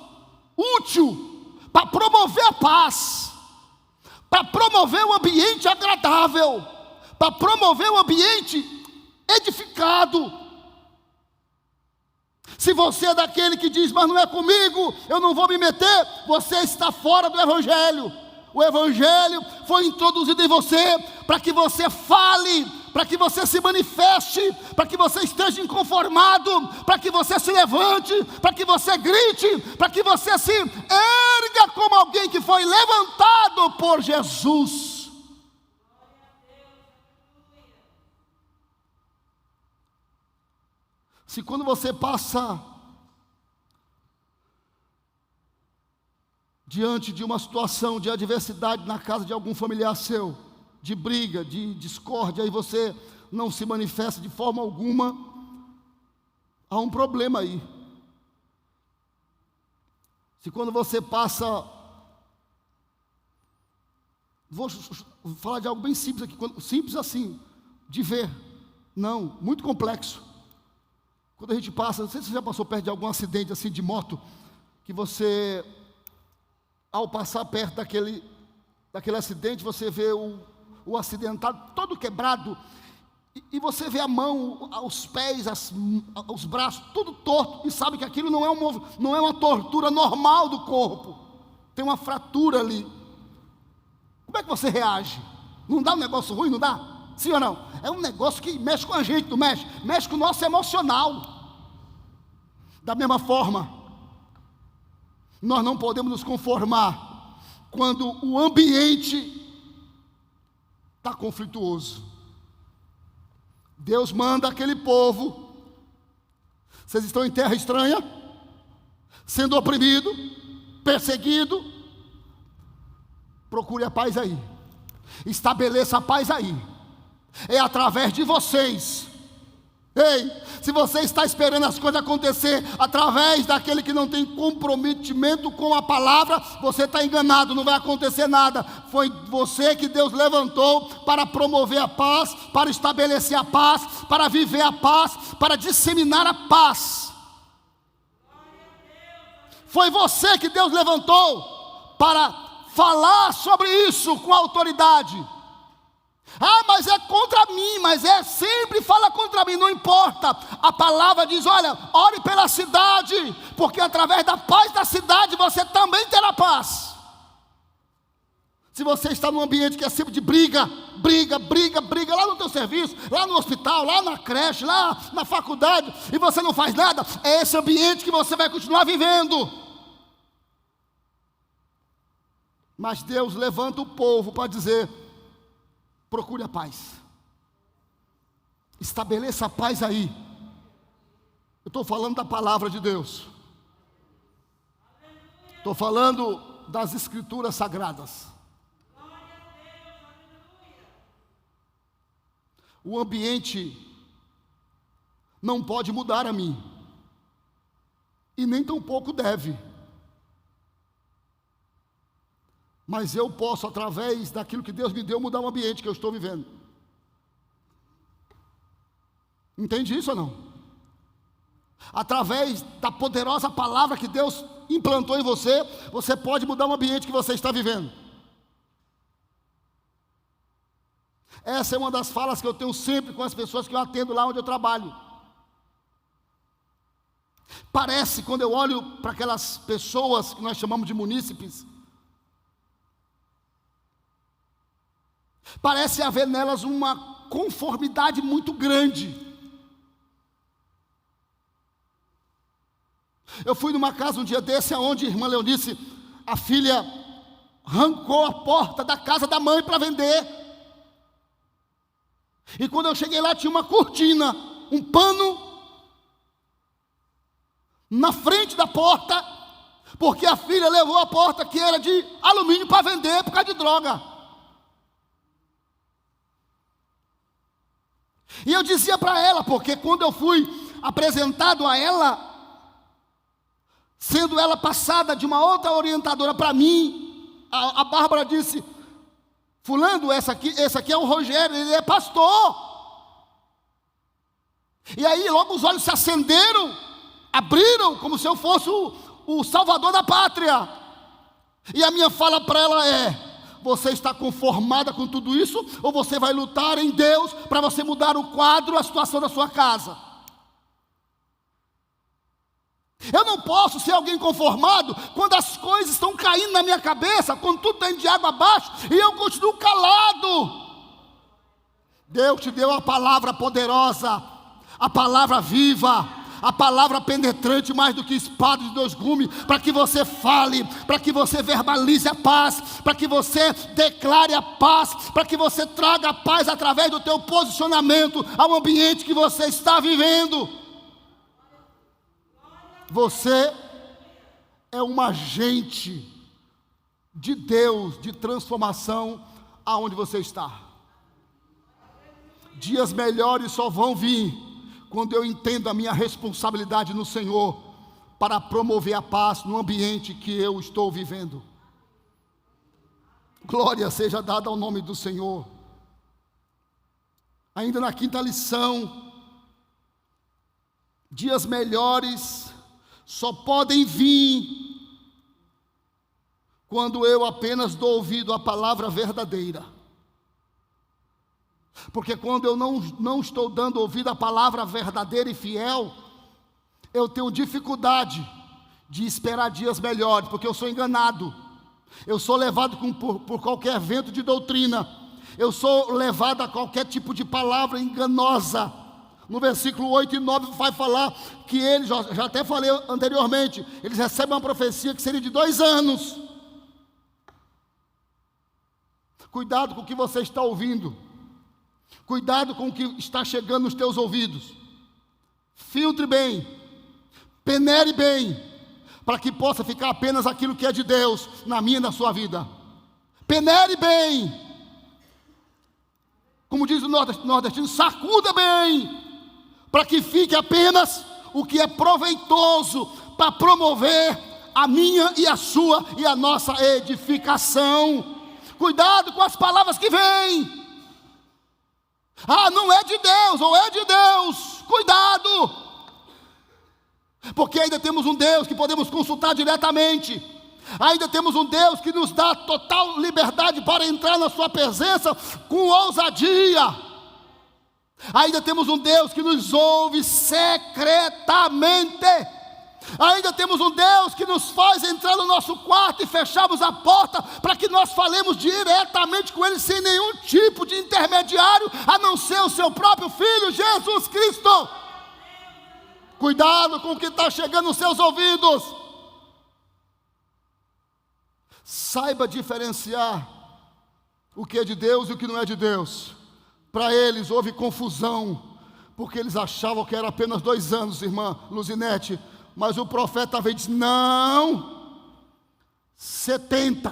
útil para promover a paz, para promover um ambiente agradável, para promover um ambiente edificado. Se você é daquele que diz, mas não é comigo, eu não vou me meter, você está fora do Evangelho. O Evangelho foi introduzido em você para que você fale, para que você se manifeste, para que você esteja inconformado, para que você se levante, para que você grite, para que você se erga como alguém que foi levantado por Jesus. Se quando você passa diante de uma situação de adversidade na casa de algum familiar seu, de briga, de discórdia, e você não se manifesta de forma alguma, há um problema aí. Se quando você passa, vou falar de algo bem simples aqui, simples assim, de ver, não, muito complexo. Quando a gente passa, não sei se você já passou perto de algum acidente assim de moto, que você, ao passar perto daquele acidente, você vê o acidentado todo quebrado, e você vê a mão, os pés, os braços, tudo torto, e sabe que aquilo não é uma tortura normal do corpo, tem uma fratura ali. Como é que você reage? Não dá um negócio ruim, não dá? Sim ou não? É um negócio que mexe com a gente, não mexe? Mexe com o nosso emocional. Da mesma forma, nós não podemos nos conformar quando o ambiente está conflituoso. Deus manda aquele povo, vocês estão em terra estranha, sendo oprimido, perseguido, procure a paz aí, estabeleça a paz aí, é através de vocês. Ei, se você está esperando as coisas acontecer através daquele que não tem comprometimento com a palavra, você está enganado, não vai acontecer nada. Foi você que Deus levantou para promover a paz, para estabelecer a paz, para viver a paz, para disseminar a paz. Foi você que Deus levantou para falar sobre isso com autoridade. Ah, mas é contra mim, mas sempre fala contra mim, não importa. A palavra diz, olha, ore pela cidade, porque através da paz da cidade você também terá paz. Se você está num ambiente que é sempre de briga, lá no teu serviço, lá no hospital, lá na creche, lá na faculdade, e você não faz nada, é esse ambiente que você vai continuar vivendo. Mas Deus levanta o povo para dizer, procure a paz. Estabeleça a paz aí. Eu estou falando da palavra de Deus. Estou falando das escrituras sagradas. O ambiente não pode mudar a mim. E nem tampouco deve. Mas eu posso, através daquilo que Deus me deu, mudar o ambiente que eu estou vivendo. Entende isso ou não? Através da poderosa palavra que Deus implantou em você, você pode mudar o ambiente que você está vivendo. Essa é uma das falas que eu tenho sempre com as pessoas que eu atendo lá onde eu trabalho. Parece, quando eu olho para aquelas pessoas que nós chamamos de munícipes, parece haver nelas uma conformidade muito grande. Eu fui numa casa um dia desse, onde a irmã Leonice, a filha, arrancou a porta da casa da mãe para vender. E quando eu cheguei lá, tinha uma cortina, um pano, na frente da porta, porque a filha levou a porta que era de alumínio para vender por causa de droga. E eu dizia para ela, porque quando eu fui apresentado a ela, sendo ela passada de uma outra orientadora para mim, a Bárbara disse, fulano, esse aqui é o Rogério, ele é pastor. E aí logo os olhos se acenderam, abriram, como se eu fosse o salvador da pátria. E a minha fala para ela é, você está conformada com tudo isso? Ou você vai lutar em Deus para você mudar o quadro, a situação da sua casa? Eu não posso ser alguém conformado quando as coisas estão caindo na minha cabeça, quando tudo está indo de água abaixo e eu continuo calado. Deus te deu a palavra poderosa, a palavra viva, a palavra penetrante mais do que espada de dois gumes, para que você fale, para que você verbalize a paz, para que você declare a paz, para que você traga a paz através do teu posicionamento ao ambiente que você está vivendo. Você é um agente de Deus, de transformação aonde você está. Dias melhores só vão vir quando eu entendo a minha responsabilidade no Senhor para promover a paz no ambiente que eu estou vivendo. Glória seja dada ao nome do Senhor. Ainda na quinta lição, dias melhores só podem vir quando eu apenas dou ouvido à palavra verdadeira. Porque quando eu não estou dando ouvido à palavra verdadeira e fiel, eu tenho dificuldade de esperar dias melhores, porque eu sou enganado. Eu sou levado por qualquer vento de doutrina. Eu sou levado a qualquer tipo de palavra enganosa. No versículo 8 e 9 vai falar que eles, já até falei anteriormente, eles recebem uma profecia que seria de 2 anos. Cuidado com o que você está ouvindo. Cuidado com o que está chegando nos teus ouvidos. Filtre bem, peneire bem, para que possa ficar apenas aquilo que é de Deus na minha e na sua vida. Peneire bem. Como diz o nordestino, sacuda bem, para que fique apenas o que é proveitoso para promover a minha e a sua e a nossa edificação. Cuidado com as palavras que vêm. Ah, não é de Deus, ou é de Deus. Cuidado. porque ainda temos um Deus que podemos consultar diretamente, ainda temos um Deus que nos dá total liberdade para entrar na sua presença com ousadia. Ainda temos um Deus que nos ouve secretamente. Ainda temos um Deus que nos faz entrar no nosso quarto e fecharmos a porta para que nós falemos diretamente com Ele, sem nenhum tipo de intermediário, a não ser o seu próprio Filho, Jesus Cristo. Cuidado com o que está chegando nos seus ouvidos. Saiba diferenciar o que é de Deus e o que não é de Deus. Para eles houve confusão, porque eles achavam que era apenas 2 anos, irmã Luzinete. Mas o profeta veio e disse: não, 70,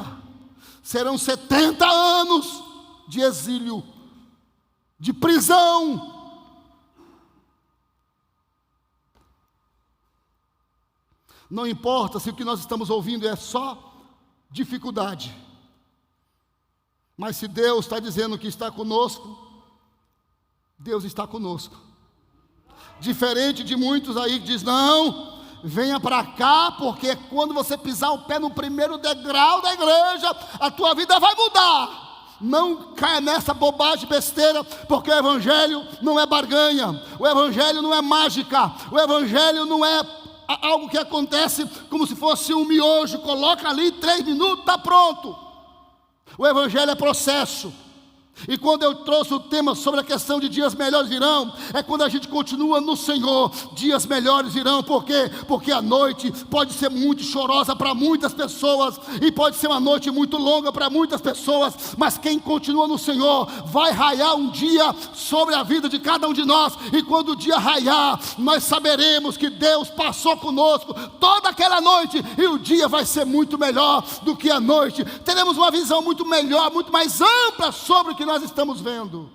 serão 70 anos de exílio, de prisão. Não importa se o que nós estamos ouvindo é só dificuldade, mas se Deus está dizendo que está conosco, Deus está conosco. Diferente de muitos aí que diz: não, venha para cá, porque quando você pisar o pé no primeiro degrau da igreja, a tua vida vai mudar. Não caia nessa bobagem, besteira, porque o evangelho não é barganha, o evangelho não é mágica, o evangelho não é algo que acontece como se fosse um miojo, coloca ali 3 minutos, está pronto. O evangelho é processo. E quando eu trouxe o tema sobre a questão de dias melhores virão, é quando a gente continua no Senhor, dias melhores virão. Por quê? Porque a noite pode ser muito chorosa para muitas pessoas, e pode ser uma noite muito longa para muitas pessoas, mas quem continua no Senhor, vai raiar um dia sobre a vida de cada um de nós, e quando o dia raiar, nós saberemos que Deus passou conosco toda aquela noite, e o dia vai ser muito melhor do que a noite. Teremos uma visão muito melhor, muito mais ampla sobre o que nós estamos vendo.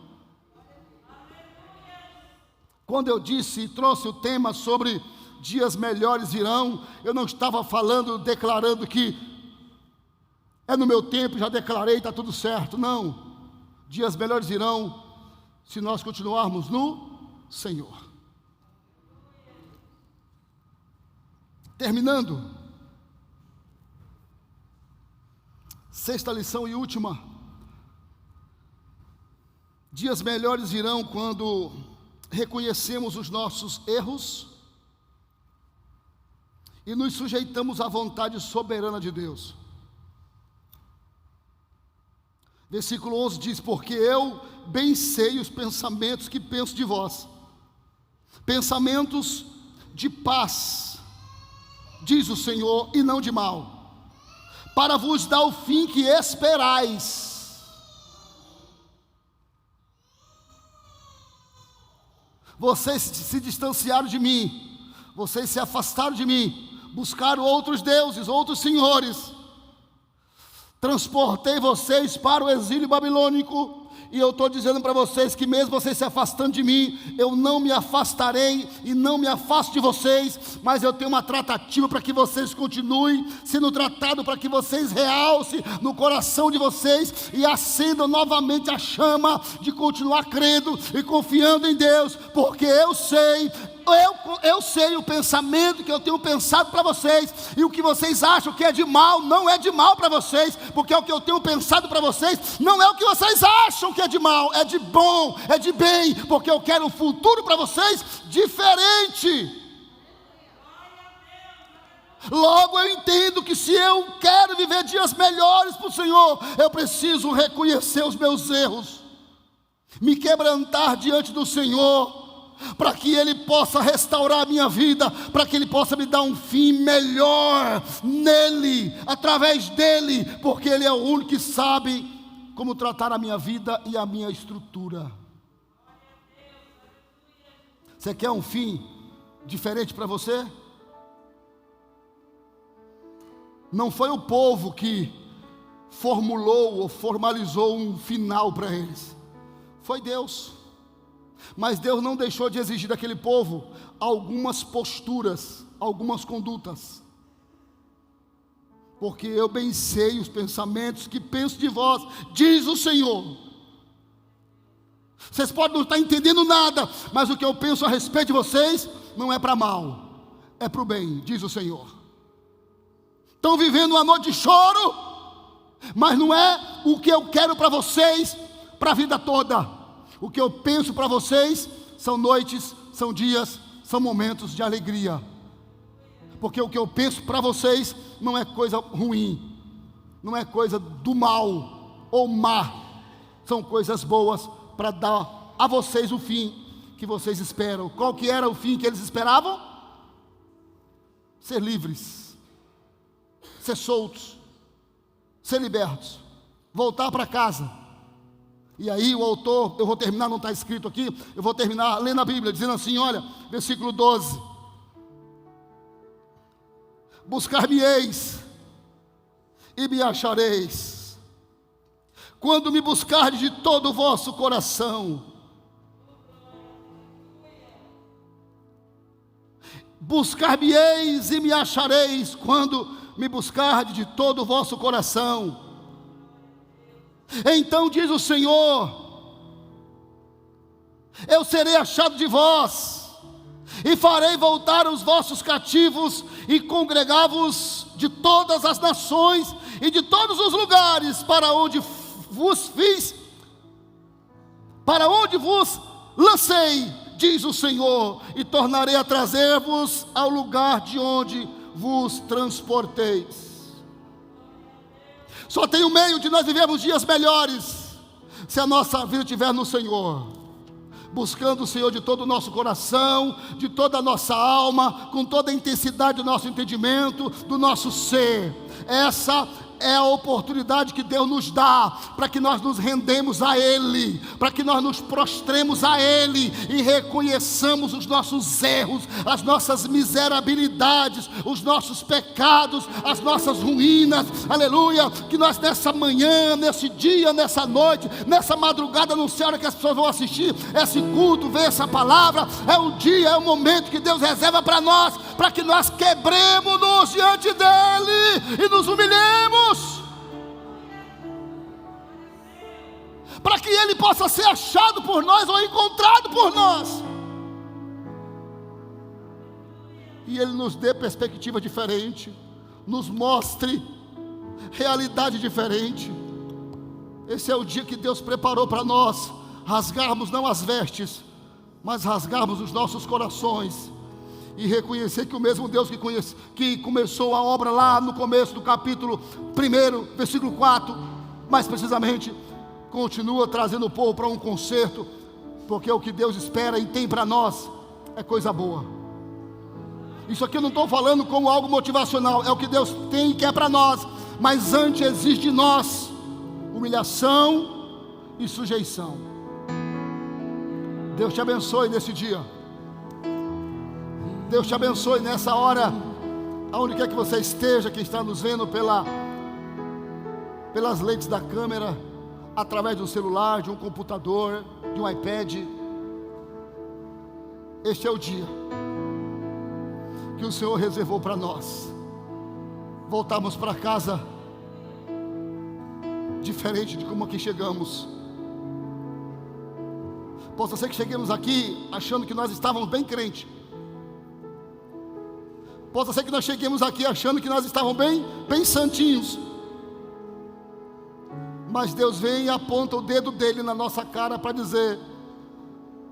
Quando eu disse e trouxe o tema sobre dias melhores virão, eu não estava falando, declarando que é no meu tempo, já declarei, está tudo certo. Não, dias melhores virão se nós continuarmos no Senhor. Terminando, 6ª lição e última. Dias melhores virão quando reconhecemos os nossos erros e nos sujeitamos à vontade soberana de Deus. Versículo 11 diz: porque eu bem sei os pensamentos que penso de vós, pensamentos de paz, diz o Senhor, e não de mal, para vos dar o fim que esperais. Vocês se distanciaram de mim, vocês se afastaram de mim, buscaram outros deuses, outros senhores. Transportei vocês para o exílio babilônico, e eu estou dizendo para vocês que mesmo vocês se afastando de mim, eu não me afastarei e não me afasto de vocês, mas eu tenho uma tratativa para que vocês continuem sendo tratados, para que vocês realcem no coração de vocês e acendam novamente a chama de continuar crendo e confiando em Deus, porque eu sei o pensamento que eu tenho pensado para vocês, e o que vocês acham que é de mal, não é de mal para vocês, porque o que eu tenho pensado para vocês, não é o que vocês acham que é de mal, é de bom, é de bem, porque eu quero um futuro para vocês diferente. Logo eu entendo que se eu quero viver dias melhores para o Senhor, eu preciso reconhecer os meus erros, me quebrantar diante do Senhor, para que Ele possa restaurar a minha vida, para que Ele possa me dar um fim melhor nele, através dele, porque Ele é o único que sabe como tratar a minha vida e a minha estrutura. Você quer um fim diferente para você? Não foi o povo que formulou ou formalizou um final para eles, foi Deus. Mas Deus não deixou de exigir daquele povo algumas posturas, algumas condutas. Porque eu bem sei os pensamentos que penso de vós, diz o Senhor. Vocês podem não estar entendendo nada, mas o que eu penso a respeito de vocês não é para mal, é para o bem, diz o Senhor. Estão vivendo uma noite de choro, mas não é o que eu quero para vocês, para a vida toda. O que eu penso para vocês são noites, são dias, são momentos de alegria. Porque o que eu penso para vocês não é coisa ruim, não é coisa do mal ou má, são coisas boas para dar a vocês o fim que vocês esperam. Qual que era o fim que eles esperavam? Ser livres, ser soltos, ser libertos, voltar para casa. E aí o autor, eu vou terminar, não está escrito aqui, eu vou terminar lendo a Bíblia, dizendo assim, olha, versículo 12: buscar-me-eis e me achareis, quando me buscardes de todo o vosso coração. Buscar-me-eis e me achareis, quando me buscardes de todo o vosso coração. Então diz o Senhor, eu serei achado de vós, e farei voltar os vossos cativos, e congregar-vos de todas as nações, e de todos os lugares, para onde vos fiz, para onde vos lancei, diz o Senhor, e tornarei a trazer-vos ao lugar de onde vos transporteis. Só tem um meio de nós vivermos dias melhores, se a nossa vida estiver no Senhor, buscando o Senhor de todo o nosso coração, de toda a nossa alma, com toda a intensidade do nosso entendimento, do nosso ser. Essa é a oportunidade que Deus nos dá, para que nós nos rendemos a Ele, para que nós nos prostremos a Ele, e reconheçamos os nossos erros, as nossas miserabilidades, os nossos pecados, as nossas ruínas, aleluia, que nós nessa manhã, nesse dia, nessa noite, nessa madrugada, não sei a hora que as pessoas vão assistir esse culto, ver essa palavra, é o dia, é o momento que Deus reserva para nós, para que nós quebremos-nos diante dEle, e nos humilhemos, para que Ele possa ser achado por nós, ou encontrado por nós, e Ele nos dê perspectiva diferente, nos mostre realidade diferente. Esse é o dia que Deus preparou para nós, rasgarmos não as vestes, mas rasgarmos os nossos corações, e reconhecer que o mesmo Deus que começou a obra lá no começo do capítulo 1, versículo 4, mais precisamente, continua trazendo o povo para um concerto, porque o que Deus espera e tem para nós é coisa boa. Isso aqui eu não estou falando como algo motivacional, é o que Deus tem e quer para nós, mas antes exige de nós humilhação e sujeição. Deus te abençoe nesse dia. Deus te abençoe nessa hora, aonde quer que você esteja, que está nos vendo pelas lentes da câmera, através de um celular, de um computador, de um iPad. Este é o dia que o Senhor reservou para nós, voltarmos para casa diferente de como aqui chegamos. Possa ser que cheguemos aqui achando que nós estávamos bem crentes, possa ser que nós cheguemos aqui achando que nós estávamos bem santinhos, mas Deus vem e aponta o dedo dele na nossa cara para dizer: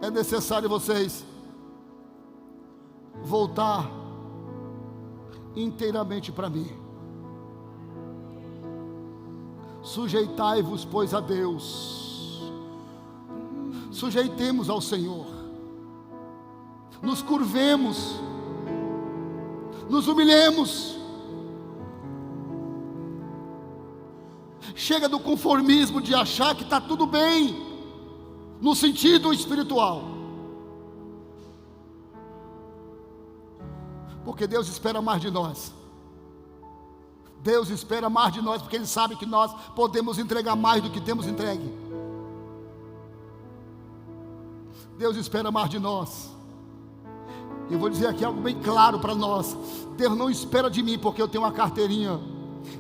é necessário vocês voltar inteiramente para mim. Sujeitai-vos, pois, a Deus. Sujeitemos ao Senhor, nos curvemos, nos humilhemos. Chega do conformismo de achar que está tudo bem, no sentido espiritual, porque Deus espera mais de nós. Deus espera mais de nós, porque Ele sabe que nós podemos entregar mais do que temos entregue. Deus espera mais de nós. Eu vou dizer aqui algo bem claro para nós: Deus não espera de mim porque eu tenho uma carteirinha.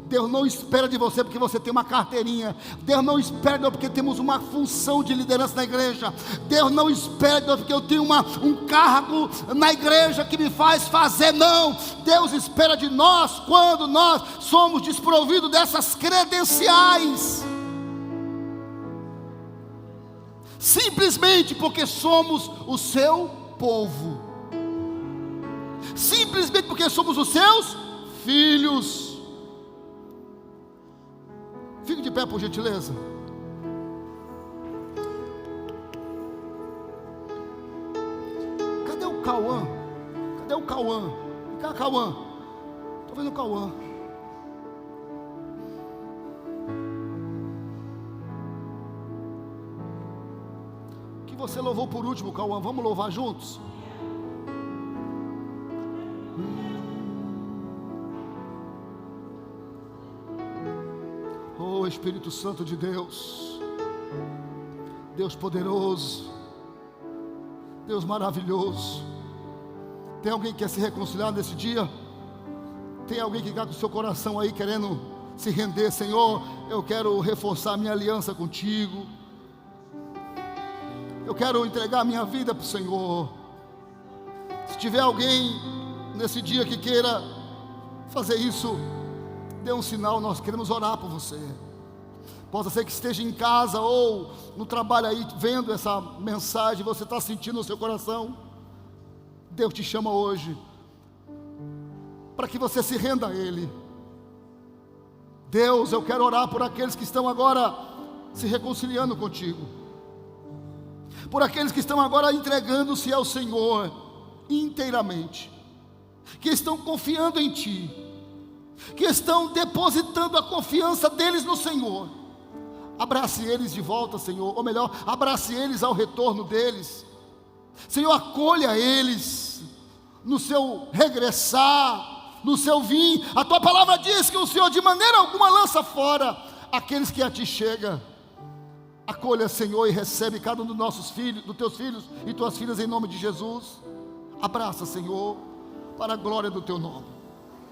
Deus não espera de você porque você tem uma carteirinha. Deus não espera de nós porque temos uma função de liderança na igreja. Deus não espera de nós porque eu tenho um cargo na igreja que me faz fazer. Não, Deus espera de nós quando nós somos desprovidos dessas credenciais, simplesmente porque somos o seu povo, simplesmente porque somos os seus filhos. Fique de pé, por gentileza. Cadê o Cauã? Cadê o Cauã? Vem cá, Cauã. Estou vendo o Cauã. Que você louvou por último, Cauã. Vamos louvar juntos? Oh, Espírito Santo de Deus, Deus poderoso, Deus maravilhoso. Tem alguém que quer se reconciliar nesse dia? Tem alguém que está com o seu coração aí querendo se render? Senhor, eu quero reforçar minha aliança contigo, eu quero entregar minha vida para o Senhor. Se tiver alguém nesse dia que queira fazer isso, dê um sinal, nós queremos orar por você. Pode ser que esteja em casa ou no trabalho aí, vendo essa mensagem, você está sentindo no seu coração. Deus te chama hoje para que você se renda a Ele. Deus, eu quero orar por aqueles que estão agora se reconciliando contigo, por aqueles que estão agora entregando-se ao Senhor inteiramente, que estão confiando em Ti, que estão depositando a confiança deles no Senhor. Abrace eles de volta, Senhor, ou melhor, abrace eles ao retorno deles. Senhor, acolha eles no seu regressar, no seu vir. A Tua palavra diz que o Senhor de maneira alguma lança fora aqueles que a Ti chegam. Acolha, Senhor, e recebe cada um dos nossos filhos, dos Teus filhos e Tuas filhas, em nome de Jesus. Abraça, Senhor, para a glória do Teu nome.